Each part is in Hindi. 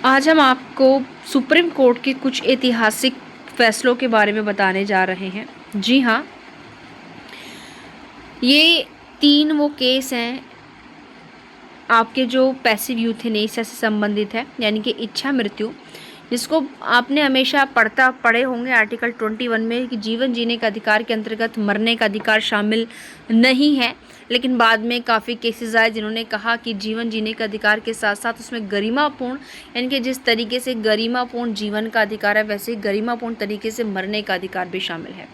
आज हम आपको सुप्रीम कोर्ट के कुछ ऐतिहासिक फैसलों के बारे में बताने जा रहे हैं। जी हाँ, ये 3 वो केस हैं आपके जो पैसिव यूथेनेसिया से संबंधित है, यानी कि इच्छा मृत्यु, जिसको आपने हमेशा पढ़े होंगे आर्टिकल 21 में कि जीवन जीने का अधिकार के अंतर्गत मरने का अधिकार शामिल नहीं है। लेकिन बाद में काफ़ी केसेस आए जिन्होंने कहा कि जीवन जीने का अधिकार के साथ साथ उसमें गरिमापूर्ण, यानी कि जिस तरीके से गरिमापूर्ण जीवन का अधिकार है वैसे ही गरिमापूर्ण तरीके से मरने का अधिकार भी शामिल है।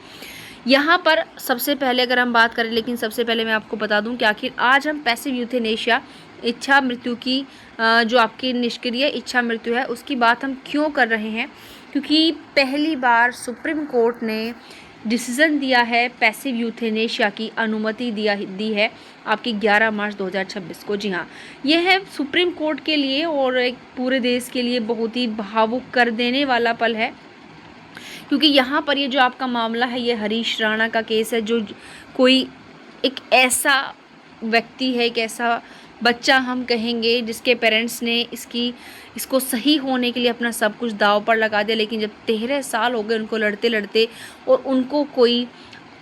यहाँ पर सबसे पहले अगर हम बात करें, लेकिन सबसे पहले मैं आपको बता दूं कि आखिर आज हम पैसिव यूथेनेशिया, इच्छा मृत्यु की जो आपकी निष्क्रिय इच्छा मृत्यु है उसकी बात हम क्यों कर रहे हैं, क्योंकि पहली बार सुप्रीम कोर्ट ने डिसीज़न दिया है पैसिव यूथेनेशिया की अनुमति दी है आपकी 11 मार्च 2026 को। जी हाँ, यह है सुप्रीम कोर्ट के लिए और एक पूरे देश के लिए बहुत ही भावुक कर देने वाला पल है, क्योंकि यहाँ पर ये जो आपका मामला है ये हरीश राणा का केस है, जो कोई एक ऐसा व्यक्ति है, एक ऐसा बच्चा हम कहेंगे जिसके पेरेंट्स ने इसको सही होने के लिए अपना सब कुछ दांव पर लगा दिया। लेकिन जब 13 साल हो गए उनको लड़ते लड़ते और उनको कोई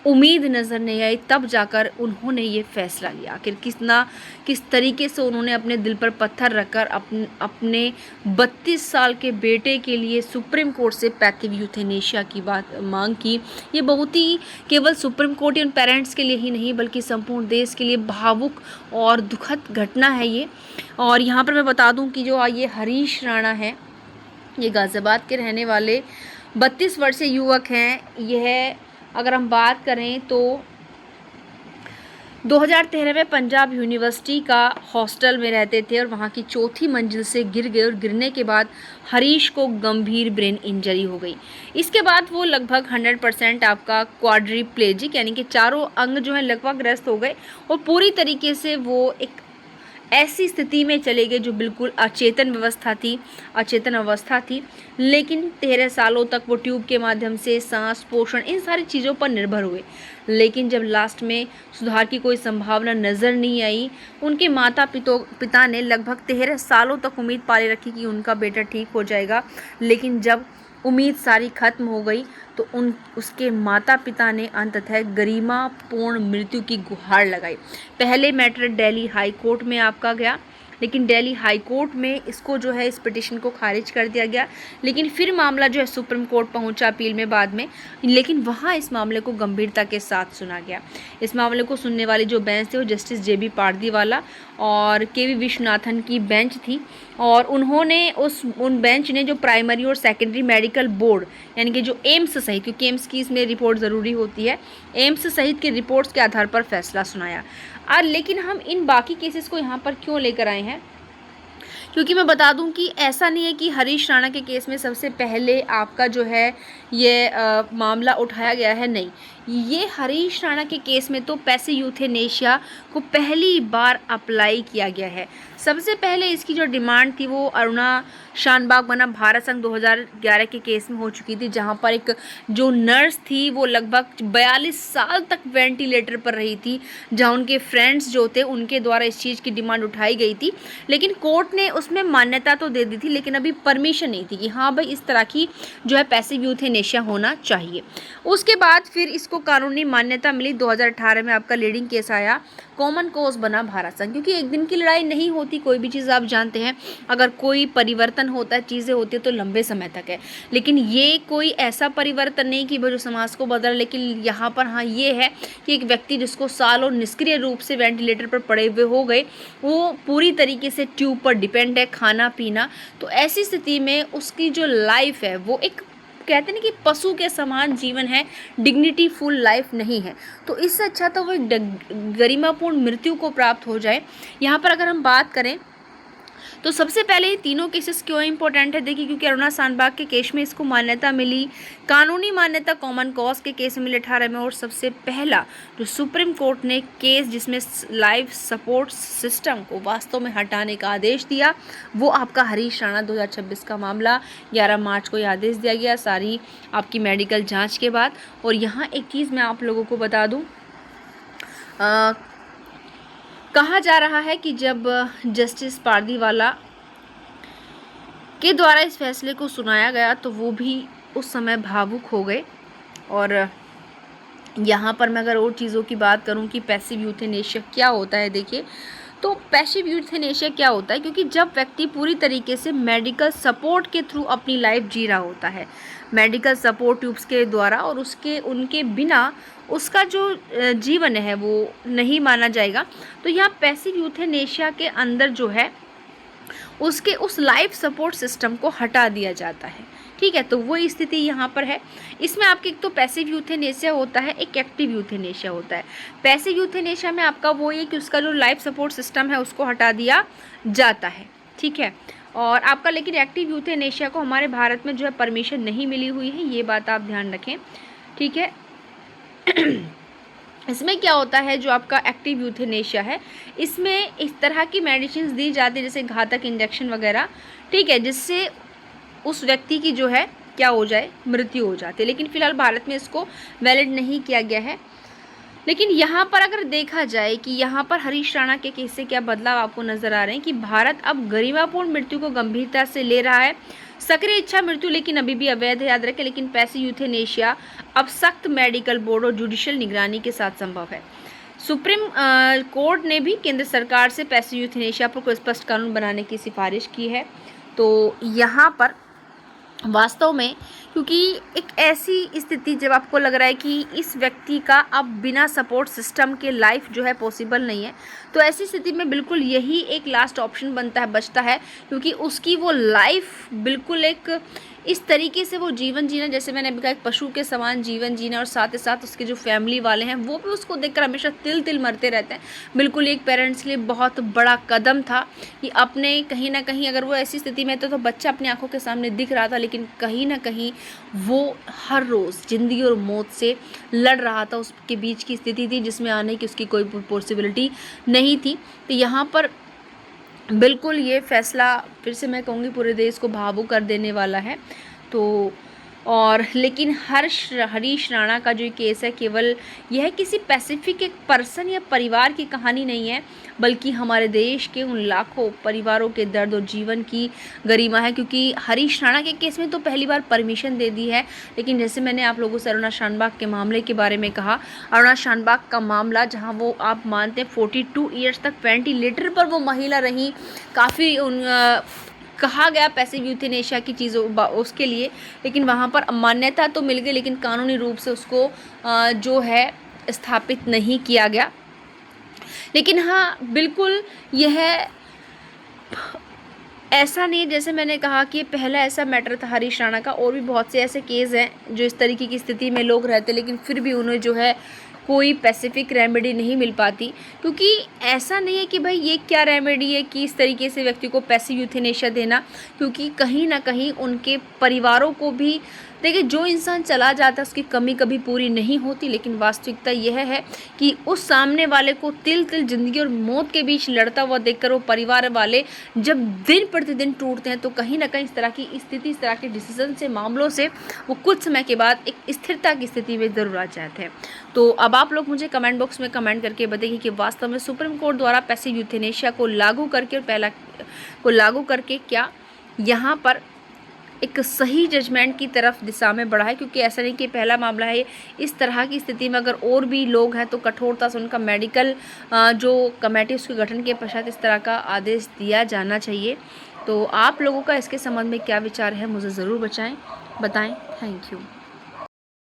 उम्मीद नज़र नहीं आई, तब जाकर उन्होंने ये फैसला लिया। आखिर किस तरीके से उन्होंने अपने दिल पर पत्थर रखकर अपने 32 साल के बेटे के लिए सुप्रीम कोर्ट से पैसिव यूथेनेशिया की बात मांग की। ये बहुत ही केवल सुप्रीम कोर्ट या उन पेरेंट्स के लिए ही नहीं बल्कि संपूर्ण देश के लिए भावुक और दुखद घटना है ये। और यहाँ पर मैं बता दूँ कि जो ये हरीश राणा है, ये गाज़ियाबाद के रहने वाले 32 वर्षीय युवक हैं। यह अगर हम बात करें तो 2013 में पंजाब यूनिवर्सिटी का हॉस्टल में रहते थे और वहाँ की 4थी मंजिल से गिर गए और गिरने के बाद हरीश को गंभीर ब्रेन इंजरी हो गई। इसके बाद वो लगभग 100% आपका क्वाड्रिप्लेजिक, यानी कि चारों अंग जो है लगभग ग्रस्त हो गए और पूरी तरीके से वो एक ऐसी स्थिति में चले गए जो बिल्कुल अचेतन अवस्था थी। लेकिन 13 सालों तक वो ट्यूब के माध्यम से सांस, पोषण, इन सारी चीज़ों पर निर्भर हुए। लेकिन जब लास्ट में सुधार की कोई संभावना नज़र नहीं आई, उनके माता पिता ने लगभग 13 सालों तक उम्मीद पाले रखी कि उनका बेटा ठीक हो जाएगा। लेकिन जब उम्मीद सारी खत्म हो गई तो उसके माता पिता ने अंततः गरिमापूर्ण मृत्यु की गुहार लगाई। पहले मैटर दिल्ली हाई कोर्ट में आपका गया, लेकिन दिल्ली हाई कोर्ट में इसको जो है इस पिटीशन को खारिज कर दिया गया। लेकिन फिर मामला जो है सुप्रीम कोर्ट पहुंचा अपील में बाद में, लेकिन वहां इस मामले को गंभीरता के साथ सुना गया। इस मामले को सुनने वाली जो बेंच थी वो जस्टिस JB पारदीवाला और KV विश्वनाथन की बेंच थी। और उन्होंने उन बेंच ने जो प्राइमरी और सेकेंडरी मेडिकल बोर्ड, यानी कि जो एम्स सहित, क्योंकि एम्स की इसमें रिपोर्ट ज़रूरी होती है, एम्स सहित की रिपोर्ट्स के आधार पर फैसला सुनाया। लेकिन हम इन बाकी केसेस को यहाँ पर क्यों लेकर आए हैं, क्योंकि मैं बता दूं कि ऐसा नहीं है कि हरीश राणा के केस में सबसे पहले आपका जो है ये मामला उठाया गया है। नहीं, ये हरीश राणा के केस में तो पैसिव यूथेनेशिया को पहली बार अप्लाई किया गया है। सबसे पहले इसकी जो डिमांड थी वो अरुणा शानबाग बनाम भारत संघ 2011 के केस में हो चुकी थी, जहां पर एक जो नर्स थी वो लगभग 42 साल तक वेंटिलेटर पर रही थी, जहां उनके फ्रेंड्स जो थे उनके द्वारा इस चीज़ की डिमांड उठाई गई थी। लेकिन कोर्ट ने उसमें मान्यता तो दे दी थी, लेकिन अभी परमिशन नहीं थी कि हाँ भाई इस तरह की जो है पैसिव यूथेनेशिया होना चाहिए। उसके बाद फिर इसको कानूनी मान्यता मिली। 2018 में आपका लीडिंग केस आया, कॉमन कॉज बना भारत संघ, क्योंकि एक दिन की लड़ाई नहीं होती कोई भी चीज़, आप जानते हैं। अगर कोई परिवर्तन होता है, चीज़ें होती है तो लंबे समय तक है, लेकिन ये कोई ऐसा परिवर्तन नहीं कि जो समाज को बदल। लेकिन यहाँ पर हाँ ये है कि एक व्यक्ति जिसको सालों निष्क्रिय रूप से वेंटिलेटर पर पड़े हुए हो गए, वो पूरी तरीके से ट्यूब पर डिपेंड है, खाना पीना, तो ऐसी स्थिति में उसकी जो लाइफ है वो एक कहते हैं कि पशु के समान जीवन है, डिग्निटी फुल लाइफ नहीं है। तो इससे अच्छा तो वो एक गरिमापूर्ण मृत्यु को प्राप्त हो जाए। यहाँ पर अगर हम बात करें तो सबसे पहले ये तीनों केसेस क्यों इंपॉर्टेंट है, देखिए, क्योंकि अरुणा शानबाग के केस में इसको मान्यता मिली, कानूनी मान्यता कॉमन कॉज के केस में मिली 18 में, और सबसे पहला जो सुप्रीम कोर्ट ने केस जिसमें लाइफ सपोर्ट सिस्टम को वास्तव में हटाने का आदेश दिया, वो आपका हरीश राणा 2026 का मामला 11 मार्च को यह आदेश दिया गया, सारी आपकी मेडिकल जाँच के बाद। और यहाँ एक चीज़ मैं आप लोगों को बता दूँ, कहा जा रहा है कि जब जस्टिस पारदीवाला के द्वारा इस फैसले को सुनाया गया तो वो भी उस समय भावुक हो गए। और यहाँ पर मैं अगर और चीज़ों की बात करूँ कि पैसिव यूथेनेशिया क्या होता है, देखिए तो पैसिव यूथेनेशिया क्या होता है, क्योंकि जब व्यक्ति पूरी तरीके से मेडिकल सपोर्ट के थ्रू अपनी लाइफ जी रहा होता है, मेडिकल सपोर्ट ट्यूब्स के द्वारा, और उनके बिना उसका जो जीवन है वो नहीं माना जाएगा। तो यहाँ पैसिव यूथेनेशिया के अंदर जो है उसके उस लाइफ सपोर्ट सिस्टम को हटा दिया जाता है। ठीक है, तो वो स्थिति यहाँ पर है। इसमें आपके एक तो पैसिव यूथेनेशिया होता है, एक एक्टिव यूथेनेशिया होता है। पैसिव यूथेनेशिया में आपका वो है कि उसका जो लाइफ सपोर्ट सिस्टम है उसको हटा दिया जाता है। ठीक है, और आपका लेकिन एक्टिव यूथेनेशिया को हमारे भारत में जो है परमिशन नहीं मिली हुई है, ये बात आप ध्यान रखें। ठीक है इसमें क्या होता है, जो आपका एक्टिव यूथेनेशिया है इसमें इस तरह की मेडिसिन दी जाती है जैसे घातक इंजेक्शन वगैरह, ठीक है, जिससे उस व्यक्ति की जो है क्या हो जाए, मृत्यु हो जाती है। लेकिन फिलहाल भारत में इसको वैलिड नहीं किया गया है। लेकिन यहाँ पर अगर देखा जाए कि यहाँ पर हरीश राणा के केस से क्या बदलाव आपको नज़र आ रहे हैं कि भारत अब गरिमापूर्ण मृत्यु को गंभीरता से ले रहा है। सक्रिय इच्छा मृत्यु लेकिन अभी भी अवैध है, याद रखें। लेकिन पैसिव यूथेनेशिया अब सख्त मेडिकल बोर्ड और जुडिशियल निगरानी के साथ संभव है। सुप्रीम कोर्ट ने भी केंद्र सरकार से पैसिव यूथेनेशिया पर कोई स्पष्ट कानून बनाने की सिफारिश की है। तो यहाँ पर वास्तव में क्योंकि एक ऐसी स्थिति जब आपको लग रहा है कि इस व्यक्ति का अब बिना सपोर्ट सिस्टम के लाइफ जो है पॉसिबल नहीं है, तो ऐसी स्थिति में बिल्कुल यही एक लास्ट ऑप्शन बनता है, बचता है, क्योंकि उसकी वो लाइफ बिल्कुल एक इस तरीके से वो जीवन जीना, जैसे मैंने अभी कहा, एक पशु के समान जीवन जीना, और साथ ही साथ उसके जो फैमिली वाले हैं वो भी उसको देखकर हमेशा तिल तिल मरते रहते हैं। बिल्कुल एक पेरेंट्स के लिए बहुत बड़ा कदम था कि अपने कहीं ना कहीं, अगर वो ऐसी स्थिति में तो बच्चा अपनी आंखों के सामने दिख रहा था, लेकिन कहीं ना कहीं वो हर रोज़ ज़िंदगी और मौत से लड़ रहा था। उसके बीच की स्थिति थी जिसमें आने की उसकी कोई पॉसिबिलिटी नहीं थी। तो यहाँ पर बिल्कुल ये फैसला फिर से मैं कहूँगी पूरे देश को भावुक कर देने वाला है। तो और लेकिन हरीश राणा का जो केस है, केवल यह किसी पैसिफिक एक पर्सन या परिवार की कहानी नहीं है, बल्कि हमारे देश के उन लाखों परिवारों के दर्द और जीवन की गरिमा है। क्योंकि हरीश राणा के केस में तो पहली बार परमिशन दे दी है, लेकिन जैसे मैंने आप लोगों से अरुणा शानबाग के मामले के बारे में कहा, अरुणा शानबाग का मामला जहाँ वो आप मानते हैं 42 ईयर्स तक वेंटिलेटर पर वो महिला रही, काफ़ी कहा गया पैसिव यूथेनेशिया की चीज़ों उसके लिए, लेकिन वहाँ पर मान्यता तो मिल गई, लेकिन कानूनी रूप से उसको जो है स्थापित नहीं किया गया। लेकिन हाँ, बिल्कुल यह ऐसा नहीं, जैसे मैंने कहा कि पहला ऐसा मैटर था हरीश राणा का, और भी बहुत से ऐसे केस हैं जो इस तरीके की स्थिति में लोग रहते, लेकिन फिर भी उन्हें जो है कोई पैसिफिक रेमेडी नहीं मिल पाती। क्योंकि ऐसा नहीं है कि भाई ये क्या रेमेडी है कि इस तरीके से व्यक्ति को पैसिव यूथेनेशिया देना, क्योंकि कहीं ना कहीं उनके परिवारों को भी, देखिए जो इंसान चला जाता है उसकी कमी कभी पूरी नहीं होती, लेकिन वास्तविकता यह है कि उस सामने वाले को तिल तिल जिंदगी और मौत के बीच लड़ता हुआ देखकर वो परिवार वाले जब दिन प्रतिदिन टूटते हैं, तो कहीं ना कहीं इस तरह की स्थिति, इस तरह के डिसीजन से, मामलों से वो कुछ समय के बाद एक स्थिरता की स्थिति में ज़रूर आ जाते हैं। तो अब आप लोग मुझे कमेंट बॉक्स में कमेंट करके बताइए कि वास्तव में सुप्रीम कोर्ट द्वारा पैसिव यूथेनेशिया को लागू करके क्या यहाँ पर एक सही जजमेंट की तरफ दिशा में बढ़ा है। क्योंकि ऐसा नहीं कि पहला मामला है, इस तरह की स्थिति में अगर और भी लोग हैं तो कठोरता से उनका मेडिकल जो कमेटी उसके गठन के पश्चात इस तरह का आदेश दिया जाना चाहिए। तो आप लोगों का इसके संबंध में क्या विचार है, मुझे ज़रूर बताएं। Thank you.